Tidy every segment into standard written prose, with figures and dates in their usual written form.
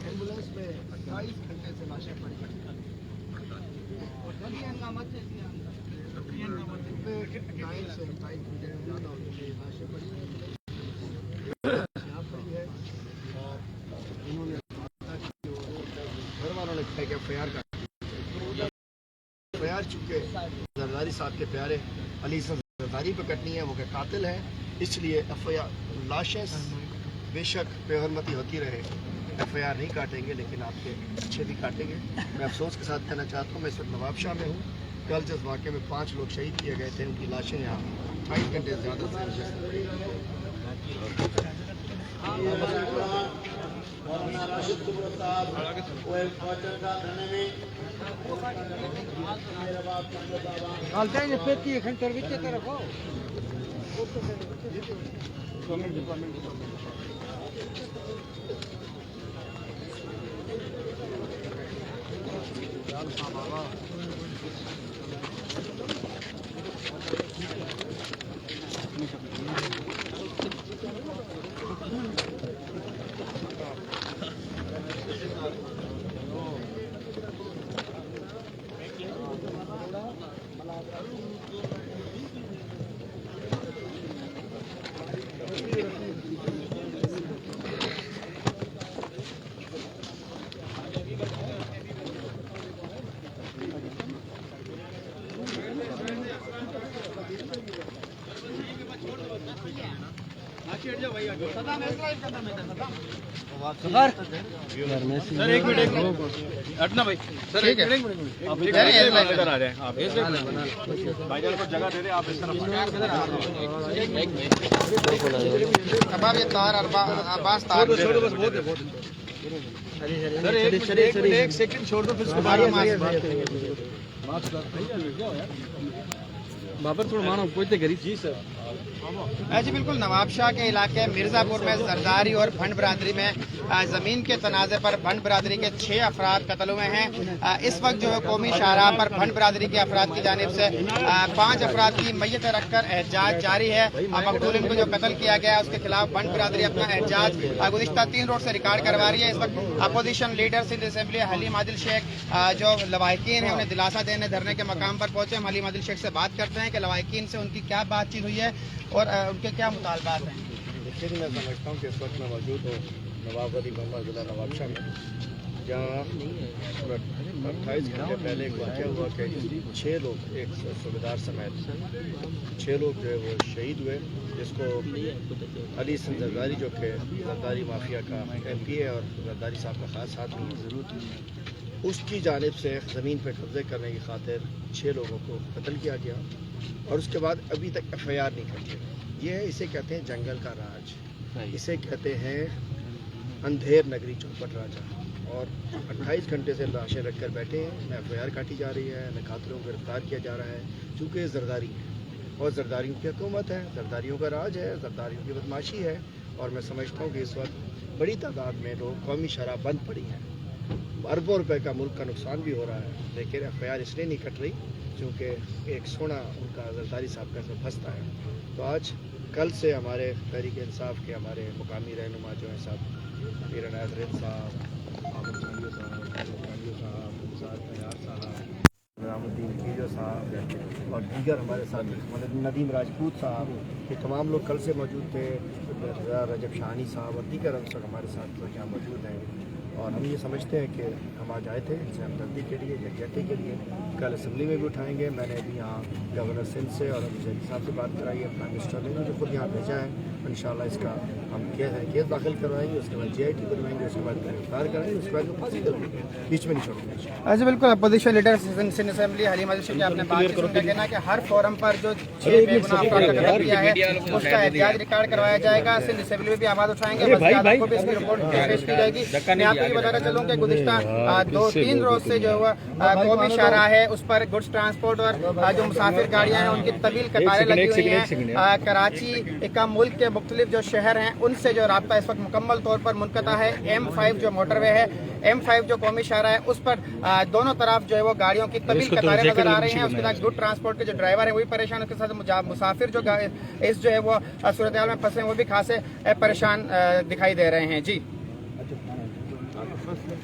Ambulance में 28 घंटे से लाशें पड़ी हैं। 9 से 28 घंटे में ज़्यादा लाशें पड़ी हैं यहाँ पड़ी है। और उन्होंने घर वालों ने कहा कि FIR का FIR चुके जरदारी साहब के प्यारे अली जरदारी पे कटनी है, वो के कातिल हैं, इसलिए FIR लाशें बेशक बेहरमती होती रहे, FIR नहीं काटेंगे, लेकिन आपके अच्छे भी काटेंगे। मैं अफसोस के साथ कहना चाहता हूँ, मैं इस वक्त नवाबशाह में हूँ। कल जिस वाक़े में 5 लोग शहीद किए गए थे, उनकी लाशें यहाँ 28 घंटे से ज़्यादा सर एक मिनट हटना भाई, सर एक मिनट आप इधर आ जाए, आप भाईजान को जगह दे रहे, आप इस तरफ ये तार अब्बास तार छोड़ो बस, बहुत है बहुत है। सर एक सेकंड छोड़ दो, फिर उसके बाद बाबर थोड़ा मानो कोई तो गरीब। जी सर जी बिल्कुल, नवाबशाह के इलाके मिर्ज़ापुर में जरदारी और भंड बरादरी में ज़मीन के तनाज़े पर भंड बरादरी के 6 अफराद कत्ल हुए हैं। इस वक्त जो है कौमी शाहराह पर भंड बरादरी के अफराद की जानिब से 5 अफराद की मैयत रखकर एहतजाज जारी है। मकतूलिन को जो कत्ल किया गया उसके खिलाफ भंड बरादरी अपना एहतजाज गुज़िश्ता 3 रोज़ से रिकॉर्ड करवा रही है। इस वक्त opposition leader Sindh assembly Haleem Adil Sheikh जो लवाहिकीन है उन्हें दिलासा देने धरने के मकाम पर पहुंचे। हम हलीम आदिल शेख से बात करते हैं कि लवाहिकीन से उनकी क्या बातचीत हुई है और उनके क्या मुतालबात हैं। देखिए, मैं समझता हूँ कि इस वक्त मैं मौजूद हूँ नवाब वली मोहम्मद जिला नवाबशाह में, जहाँ 28 घंटे पहले एक वाक़या हुआ कि 6 लोग, एक सूबेदार समेत 6 लोग जो है वो शहीद हुए, जिसको अली जरदारी जो कि जरदारी माफिया का MP है और जरदारी साहब का ख़ास आदमी है, उसकी जानिब से ज़मीन पर कब्ज़े करने की खातिर 6 लोगों को कत्ल किया गया और उसके बाद अभी तक FIR नहीं करते। ये है, इसे कहते हैं जंगल का राज, इसे कहते हैं अंधेर नगरी चौपट राजा। और 28 घंटे से लाशें रख कर बैठे हैं, न FIR काटी जा रही है, न कातिलों को गिरफ्तार किया जा रहा है, चूँकि जरदारी है और जरदारियों की हुकूमत है, जरदारियों का राज है, जरदारियों की बदमाशी है। और मैं समझता हूँ कि इस वक्त बड़ी तादाद में लोग कौमी शराब बंद पड़ी हैं, अरबों रुपए का मुल्क का नुकसान भी हो रहा है, लेकिन FIR इसलिए नहीं कट रही क्योंकि एक सोना उनका जरदारी साहब का इसमें फंसता है। तो आज कल से हमारे तहरीक इंसाफ के हमारे मुकामी रहनुमा जो हैं साहब, मीर अनायत रिद साहब, आमिर चांदियो साहब, तैयार साहब, निज़ामुद्दीन कीजो साहब और दीगर हमारे साथ नदीम राजपूत साहब, ये तमाम लोग कल से मौजूद थे। रजब शाहानी साहब और दीगर अफसर हमारे साथ यहाँ मौजूद हैं। और हम ये समझते हैं कि हम आज आए थे इनसे हमदर्दी के लिए, यकजहती के लिए। कल असम्बली में भी उठाएंगे। मैंने अभी यहाँ गवर्नर सिंध से और अभी जैदी साहब से बात कराई है, प्राइम मिनिस्टर ने मुझे खुद यहाँ भेजा है। इंशाल्लाह इसका हम केस दाखिल करवाएंगे, उसके बाद GIT बनवाएंगे, उसके बाद गिरफ्तार कराएंगे, उसके बाद फांसी देंगे, बीच में नहीं छोड़ेंगे। अच्छा बिल्कुल, opposition leader Sindh assembly Haleem Adil Sheikh आपने बात की, उनका कहना है कि हर फोरम पर जो 6 बेगुनाह अफराद का कत्ल किया है उसका एहतजाज रिकॉर्ड करवाया जाएगा। सिंध असेंबली में भी आवाज़ उठाएंगे, इसकी रिपोर्ट पेश की जाएगी। मैं आपको ये बताना चलूँ कि गुज़िश्ता 2-3 रोज से जो हुआ कौमी शाहराह है उस पर गुड्स ट्रांसपोर्ट और जो मुसाफिर गाड़ियाँ हैं उनकी तवील कतारें लगी हुई हैं। कराची का मुल्क के मुख्तलिफ जो शहर हैं उनसे जो राब्ता इस वक्त मुकम्मल तौर पर मुनक़ता है। M5 जो मोटरवे है, M5 जो कौमी शाहरा है, उस पर दोनों तरफ जो है वो गाड़ियों की तवील कतारें नजर आ रही हैं। उसके साथ गुड ट्रांसपोर्ट के जो ड्राइवर हैं वो भी परेशान, उसके साथ मुसाफिर जो इस जो है वो सूरत हाल में फंसे हैं वो भी खासे परेशान दिखाई दे रहे हैं। जी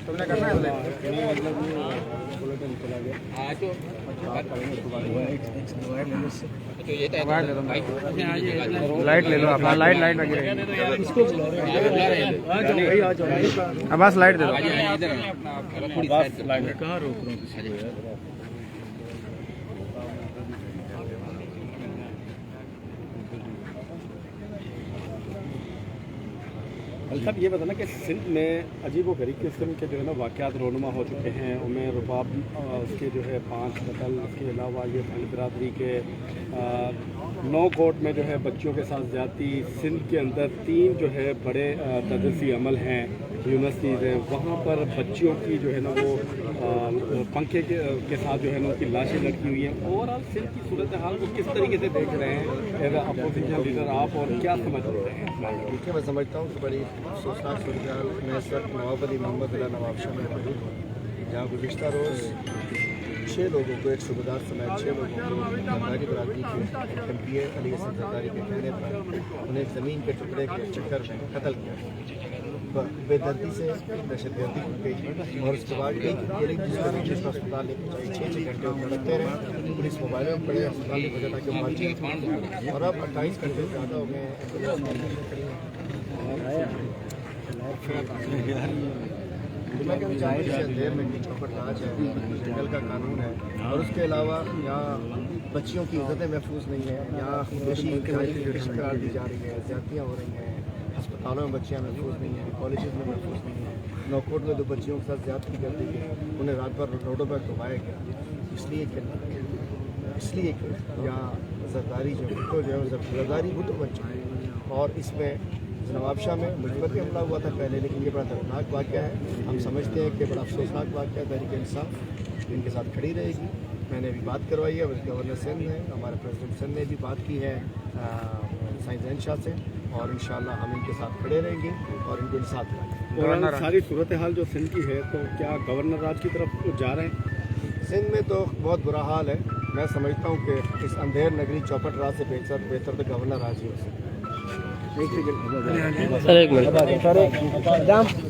तुमने करना है लाइट ले लो आप, लाइट लगी रहेगी, बस लाइट दे दो। कहाँ रोक रहे हो? साहब ये बताना कि सिंध में अजीब व गरीब किस्म के जो है ना वाक़यात रोनुमा हो चुके हैं। उमेर रुबाब उसके जो है 5 कत्ल, उसके अलावा ये भंड बिरादरी के 9 कोर्ट में जो है बच्चियों के साथ ज़्यादती। सिंध के अंदर 3 जो है बड़े तदरीसी अमल हैं, यूनिवर्सिटीज़ हैं, वहाँ पर बच्चियों की जो है ना वो पंखे के साथ जो है ना उनकी लाशें लटकी हुई हैं। ओवरऑल सिंध की सूरत हाल को किस तरीके से देख रहे हैं एज अपोजिशन लीडर आप, और क्या समझ रहे हैं? देखिए, मैं समझता हूँ कि बड़ी अफसोसनाक सूरत हाल में इस वक्त नवाब अली मोहम्मद अला नवाबशाह में मौजूद हूँ, जहाँ गुज़िश्ता रोज़ 6 लोगों को, एक सूबेदार समेत 6 लोगों को जरदारी बरादरी के MPA अली हसन जरदारी के कहने पर उन्हें ज़मीन के टुकड़े के चक्कर में कत्ल किया। बेदर्दी से दहशतगर्दी की गई और उसके बाद जिसको अस्पताल लेके जाए 6 घंटे लड़ते रहे, पुलिस मोबाइलों में पड़े, अस्पताल लेके जाता कि मार्च और अब 28 घंटे ज़्यादा हो गए देर में चौपट राज है, जंगल का कानून है, और उसके अलावा यहाँ बच्चियों की इज्जतें महफूज नहीं है। यहाँ खुदकुशी करार दी जा रही है, ज़्यादतियाँ हो रही हैं, अस्पतालों में बच्चियाँ महफूज नहीं हैं, कॉलेजेस में महफूज नहीं हैं। नौकोट में 2 बच्चियों के साथ ज़्यादती कर दी गई, उन्हें रात भर रोडों पर घुमाया गया, इसलिए कि यहाँ जरदारी जो है जरदारी वो तो बन चुकी है। और इसमें नवाबशाह में मुजबर भी हमला हुआ था पहले, लेकिन ये बड़ा दर्दनाक वाक़या है। हम समझते हैं कि बड़ा अफसोसनाक वाक़या है। तहरीक इंसाफ इनके साथ खड़ी रहेगी। मैंने अभी बात करवाई है, गवर्नर सिंध है, हमारे प्रेसिडेंट सिंध ने भी बात की है साइंस जैन शाह से, और इंशाल्लाह हम इनके साथ खड़े रहेंगे और इनको इंसाफ दिलाएंगे। सारी सूरत हाल जो सिंध की है, तो क्या गवर्नर राज की तरफ जा रहे हैं? सिंध में तो बहुत बुरा हाल है। मैं समझता हूँ कि इस अंधेर नगरी चौपट राज से बेहतर तो गवर्नर राज ही हो सकता है। सर एक मिनट